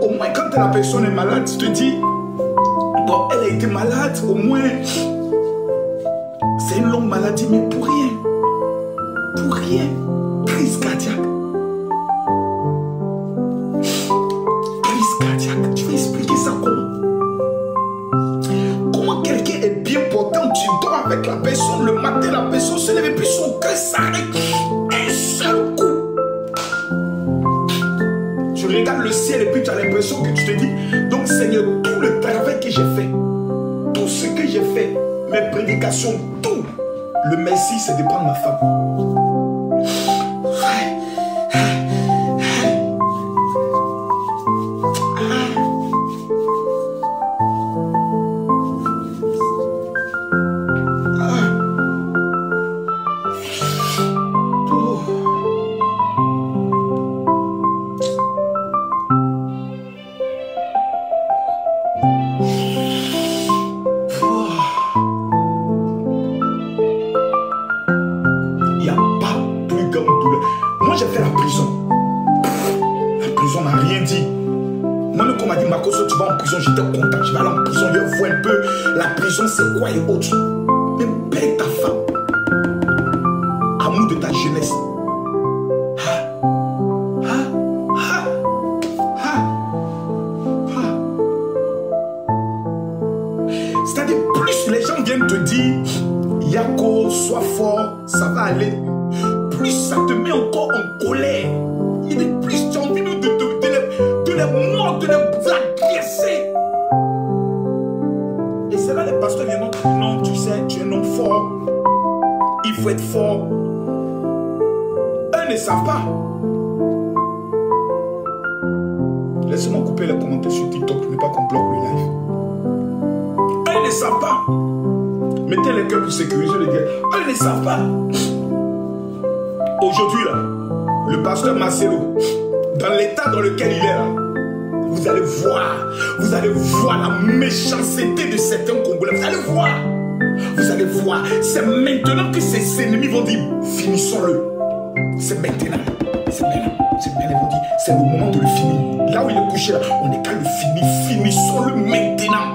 Au moins, quand la personne est malade, tu te dis, bon, elle a été malade, au moins, c'est une longue maladie, mais pour rien. Pour rien. Crise cardiaque. Crise cardiaque. Tu vas expliquer ça comment? Comment quelqu'un est bien portant, tu dors avec la personne, le matin, la personne se lève et puis son cœur s'arrête. Un seul coup. Tu regardes le ciel et puis tu as l'impression que tu te dis, donc Seigneur, tout le travail que j'ai fait, tout ce que j'ai fait, mes prédications, tout, le merci c'est de prendre ma femme. C'est quoi et autres. Mais paie ta femme. Amour de ta jeunesse. C'est-à-dire, plus les gens viennent te dire, Yako, sois fort, ça va aller, plus ça te met encore en colère. Il est plus tu as envie de les mordre, de les agresser. Et c'est là les pasteurs viennent dire, non, tu sais, tu es un homme fort. Il faut être fort. Eux ne savent pas. Laissez-moi couper les commentaires sur TikTok pour ne pas qu'on bloque le live. Eux ne savent pas. Mettez les cœurs pour sécuriser les gars. Eux ne savent pas. Aujourd'hui, là, le pasteur Marcelo, dans l'état dans lequel il est là, vous allez voir la méchanceté de certains Congolais. Vous allez voir. C'est maintenant que ses ennemis vont dire, finissons-le. C'est maintenant. Ils vont dire, c'est le moment de le finir. Là où il est couché, là, on n'est qu'à le finir. Finissons-le maintenant.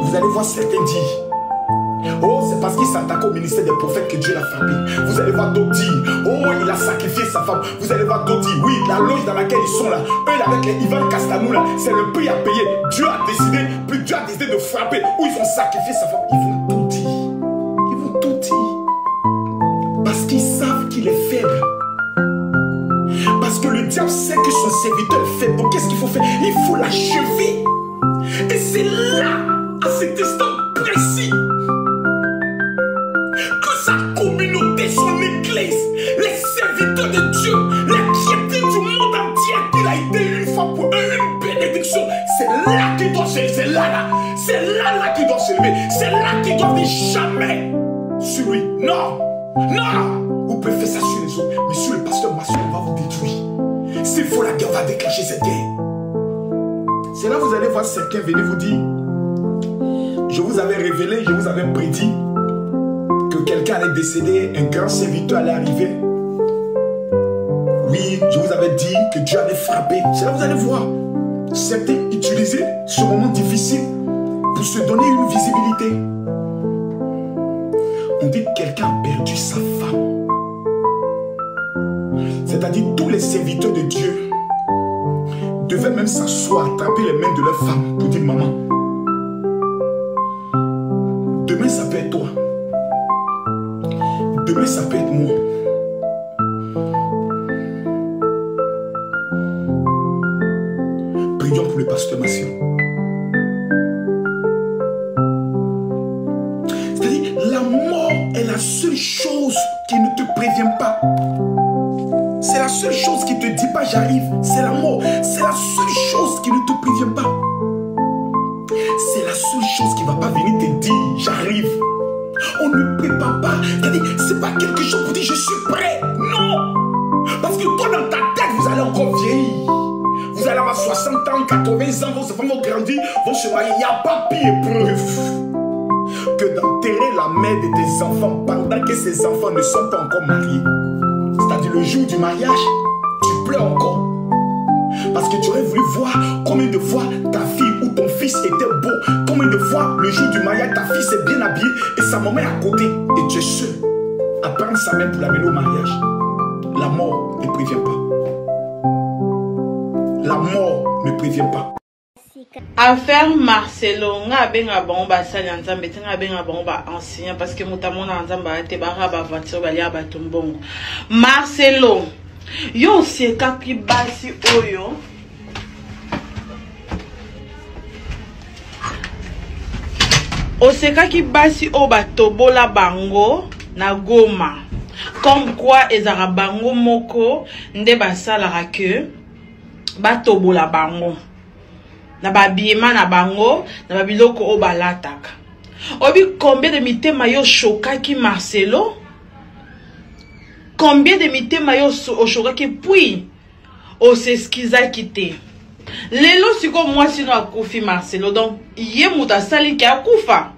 Vous allez voir certains dire, oh, c'est parce qu'il s'attaque au ministère des prophètes que Dieu l'a frappé. Vous allez voir d'autres dire, oh, il a sacrifié sa femme. Vous allez voir d'autres dire, oui, la loge dans laquelle ils sont là, eux avec les Ivan Castanou là, c'est le prix à payer. Dieu a décidé de frapper, ou ils ont sacrifié sa femme. Ils vont tout dire. Parce qu'ils savent qu'il est faible. Parce que le diable sait que son serviteur est faible. Donc qu'est-ce qu'il faut faire? Il faut l'achever. Et c'est là, à cet instant précis, que sa communauté, son église, les serviteurs de Dieu, les chrétiens du monde entier, qu'il a été une fois pour eux une bénédiction. C'est là qu'il doit se lever. C'est là qu'il doit se lever. C'est là qu'il doit dire jamais sur lui. Non. Vous pouvez faire ça sur les autres, mais sur le pasteur Massou, on va vous détruire. S'il faut la guerre, on va déclencher cette guerre. C'est là que vous allez voir certains venir vous dire, je vous avais révélé, je vous avais prédit que quelqu'un allait décéder, un grand serviteur allait arriver. Oui, je vous avais dit que Dieu allait frapper. C'est là que vous allez voir certains utiliser ce moment difficile pour se donner une visibilité. On dit que quelqu'un a perdu sa femme. C'est-à-dire tous les serviteurs de Dieu devaient même s'asseoir, attraper les mains de leur femme pour dire, maman, demain ça peut être toi. Demain ça peut être moi. Prions pour le pasteur Massio. C'est-à-dire, la mort est la seule chose qui ne te prévient pas. C'est la seule chose qui ne te dit pas j'arrive. C'est la mort. C'est la seule chose qui ne te prévient pas. C'est la seule chose qui ne va pas venir te dire j'arrive. On ne prépare pas. C'est-à-dire, c'est pas quelque chose pour dire je suis prêt. Non. Parce que toi dans ta tête, vous allez encore vieillir. Vous allez avoir 60 ans, 80 ans, vos enfants vont grandir, vont se marier. Il n'y a pas pire épreuve que d'enterrer la mère de tes enfants pendant que ces enfants ne sont pas encore mariés. C'est-à-dire le jour du mariage, tu pleures encore. Parce que tu aurais voulu voir combien de fois ta fille ou ton fils était beau. Combien de fois le jour du mariage, ta fille s'est bien habillée et sa maman est à côté. Et tu es seul à prendre sa main pour l'amener au mariage. La mort ne prévient pas. La mort ne prévient pas. Affaire Marcelo, nga benga bomba sali nzambe tinga benga bomba ancien parce que mutamona nzamba te baraba voiture bali abatumbongo. Marcelo, yo seka ki basi oyo. Oseka ki basi o batobola bango na Goma. Comme quoi ezara bango moko nde basala que batobola bango. Na babiema na bango, na babiloko o balataka. Obi combien de mitema yo shokaki Marcelo? Combien de mitema yo shokaki puis o s'eskizaki te? Lelo siko moi sino akufi Marcelo donc yé muta sali ki akufa.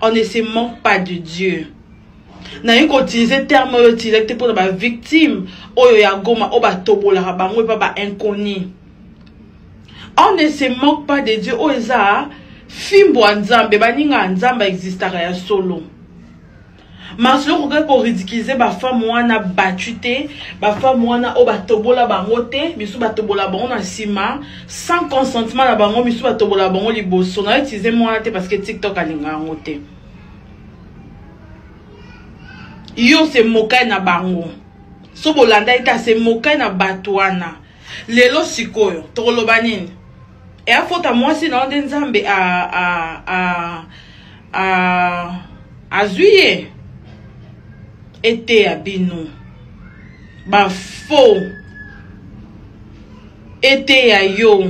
On ne se moque pas de Dieu. Na yon utiliser terme yo utilisé pour ba victime oyo ya Goma o ba tobola bango pa ba inconnu. On ne se moque pas de Dieu. Oh, ça, fimbo nzambe, baninga nzamba existara ya solo. Marcelo regarde pour ridiculiser ba femme wana batute, ba femme wana o batobola bangote, misu batobola bango na sima, sans consentement na bango misu batobola bango liboso. Na utiliser moi te parce que TikTok alinga ngote. Yo se mokai na bango. So bolanda ita se mokai na batwana. Lelo sikoyo, tokoloba nini? Et à faute à moi si non d'enzambe à juillet été à bino ba faux été à yo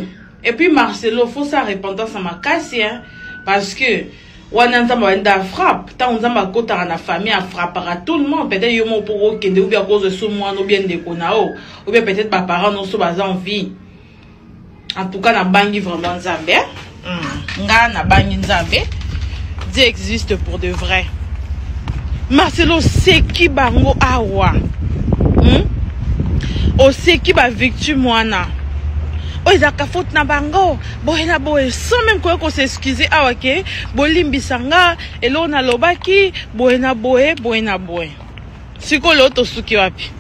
et puis Marcelo faut sa repentance à ma casse hein parce que wana nzamba wenda frappe tant nzamba kota na famille a frappera tout le monde peut-être yo mo pour kende ou bien à cause de ce moi no bien de konao ou bien peut-être ba parents non so bas en vie. En tout cas, na bangi vraiment Nzambe. Nga na bangi Nzambe. Dieu existe pour de vrai. Marcelo seki bango awa. O seki ba victime wana. O izaka faute na bango. Boye na boye sans même qu'on s'excuser awa ke bolimbi sanga elo na lobaki boye na boye. Siko lo to suki wapi.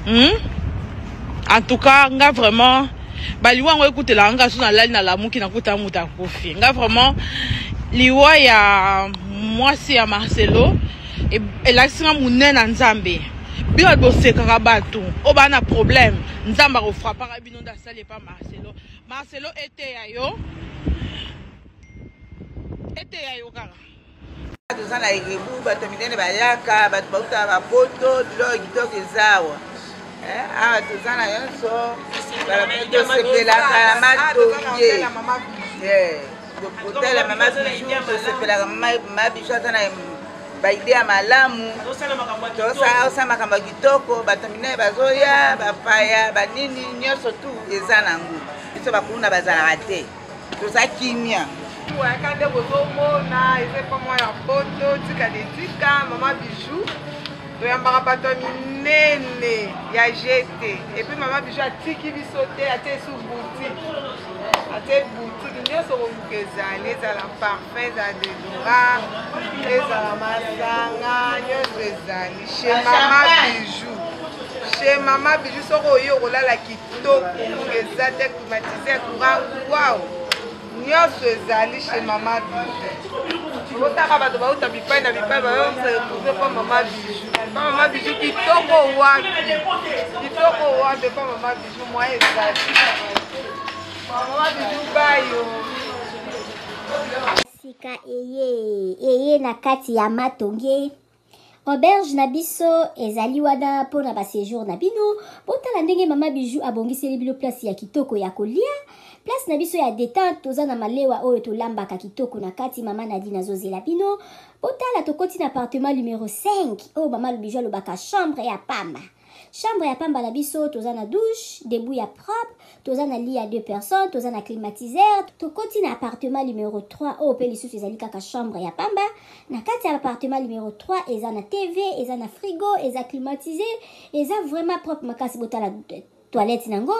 En tout cas, nga vraiment baliwa ngo écoute la nga suna lali na lamuki na kuta muta kofi nga vraiment liwa ya mwasi ya Marcelo et la singa munena Nzambe bio bo sekaka batu o bana problème Nzamba ko frappera bino da sale pas Marcelo était ya yo kaka tozana erebu bato minene bayaka bato bauta bapoto dilo kitoko ezawa ah tozana yonso tosepelaka na matonge kotala mama bijou tosepelaka mama bijou ata na baide ya malamu tosala makambo ya kitoko bato minene bazoya bapaya banini nyonso tu eza nango biso bakuna bazalaka te toza kimia wakande bozomona eza pa mwa ya poto tika detika mama bijou toyambaka bato minene ya jete epuis mama bijou atiki biso te ate esu boutique ate boutique nyonso koluka ezali ezala parfum ezala dedora ezala masanga nyonso ezali chez mama bijou chez mama bijou soko oyo okolala kitoko luka eza te climatisé ya courant wow nyonso ezali chez mama bijou otaka bato bauta bipai na bipai bayoretrouve pa mama bijou pa mama bijou kitoko wapi pa mama bijou mwa ezali mama bijou bayo sika eye na kati ya matonge auberge na biso ezali wana pona ba séjour na bino botala ndenge mama bijou abongiseli bilo place ya kitoko ya kolia place na biso ya détente toza na malewa oyo tolambaka kitoko na kati mama Nadine azozela bino botala tokoti na appartement numéro 5 oyo mama bijou alobaka chambre ya pamba chambre ya pamba na biso toza na douche, debout ya propre, toza na lit ya 2 personnes, toza na climatiseur, tokoti na appartement numéro 3 oyo pe lisusu ezali kaka chambre ya pamba. Na kati ya appartement numéro 3 eza na TV, eza na frigo, eza climatisé, eza vraiment propre makasi botala toilette nango.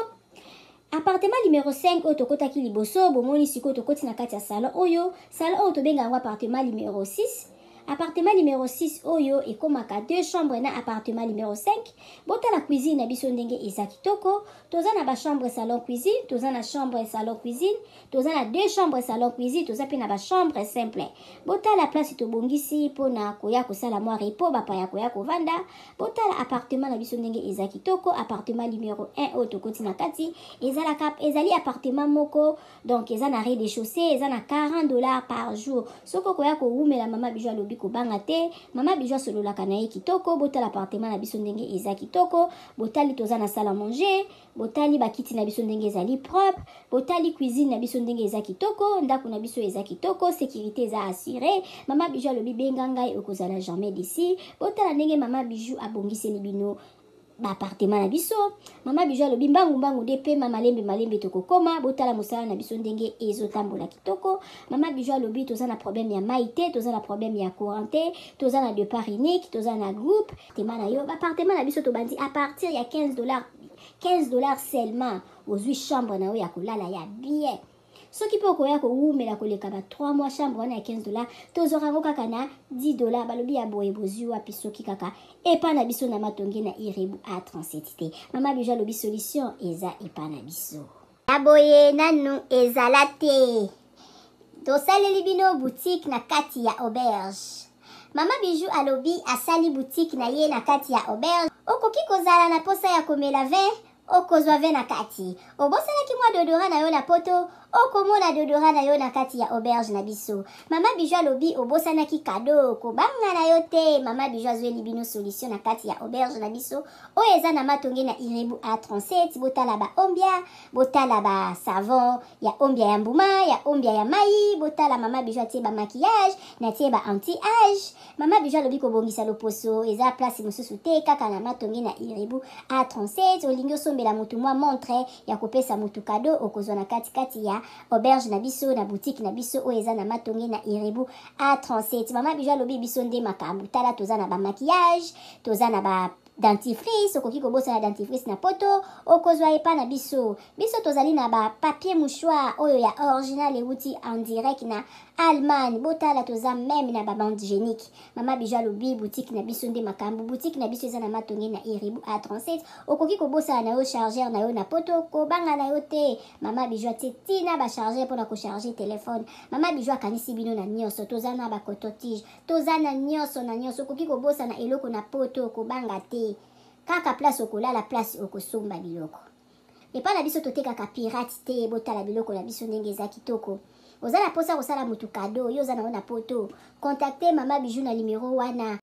Appartement numéro 5 oyo tokotaki liboso bomoni sikoyo tokoti na kati ya salon oyo tobenga yango appartement numéro 6. Appartement numéro 6 oyo ekomaka 2 chambres na appartement numéro 5. Botala cuisine na biso ndenge eza kitoko. Toza na ba chambre salon cuisine, toza na chambre salon cuisine, toza na 2 chambres salon cuisine, toza pe na ba chambre simple. Botala place tobongisi pona koya kosala mwa repos bapaya koya kovanda. Botala appartement na biso ndenge eza kitoko. Appartement numéro 1 oyo tokoti na kati ezali appartement moko, donc eza na rez-de-chaussée, eza na $40 par jour. Soko koya ko umela mama bijou alobi ko banga te, mama bijou sololaka na ye kitoko. Botala appartement na biso ndenge eza kitoko. Botali toza na salle à manger, botali bakiti na biso ndenge ezali propre, botali cuisine na biso ndenge eza kitoko, ndako na biso eza kitoko, sécurité eza assurée. Mama bijou alobi benga ngai okozala jamais d'ici. Botala ndenge mama bijou abongiseli bino ba appartement na biso. Mama bijou alobi mbangu de pe mama malembe tokokoma. Botala mosala na biso ndenge ezotambola kitoko. Mama bijou alobi toza na problème ya maïté, toza na problème ya courant te, toza na départ unique, toza na groupe. Tema na yo ba appartement na biso tobandi à partir ya $15 seulement. Ozwi chambre na yo ya kolala ya bien. Soki pe okoya ko umela koleka ba 3 mois chambre wana ya $15, tozora ngo kaka na $10 balobi ya boye bozwi wapi soki kaka epa na biso na matonge na Irebu A37 te. Mama bijou alobi solution eza epa na biso. Aboye nanu ezala te. Tosaleli bino boutique na kati ya auberge. Mama bijou alobi asali boutique na ye na kati ya auberge. Okoki kozala na posa ya komela vin, okozwa vin na kati. Obosalaki mwa deodorant na yo na poto, okomona deodorant na yo na kati ya auberge na biso. Mama bijou alobi obosanaki kado kobanga na yo te. Mama bijou azweli bino solution na kati ya auberge na biso oyo eza na matonge na Irebu A37. Botala ba ombia, botala ba savon ya ombia ya mbuma, ya ombia ya mai. Botala mama bijou atie ba maquillage na tie ba anti-age. Mama bijou alobi kobongisa loposo eza place mosusu te kaka na matonge na Irebu A37. Olingi osombela mutu mwa montre ya kopesa mutu kado okozwa na kati ya auberge na biso na boutique na biso oyo eza na matonge na Irebu A37. Mama bijou alobi biso nde makambo. Tala toza na ba maquillage, toza na ba dentifrice, okoki kobosa na dentifrice na poto okozwa epa na biso. Biso tozali na ba papier mouchoir oyo ya original euti en direct na Allemagne. Botala toza même na ba bande hygiénique. Mama bijou alobi boutique na biso nde makambo. Boutique na biso eza na matonge na Irebu A37. Okoki kobosa na yo chargeur na yo na poto kobanga na yo te. Mama bijou atie tina ba chargeur pona ko charger téléphone. Mama bijou akanisi bino na nyonso. Toza na ba coton-tige, toza na nyonso na nyonso. Okoki kobosa na eloko na poto kobanga te. Kaka place okolala, place okosomba biloko. Epa na biso totekaka pirate te. Botala biloko na biso ndenge eza kitoko. Oza na posa kosala mutu kado, yo oza na wana poto. Contactez mama bijou na numéro wana.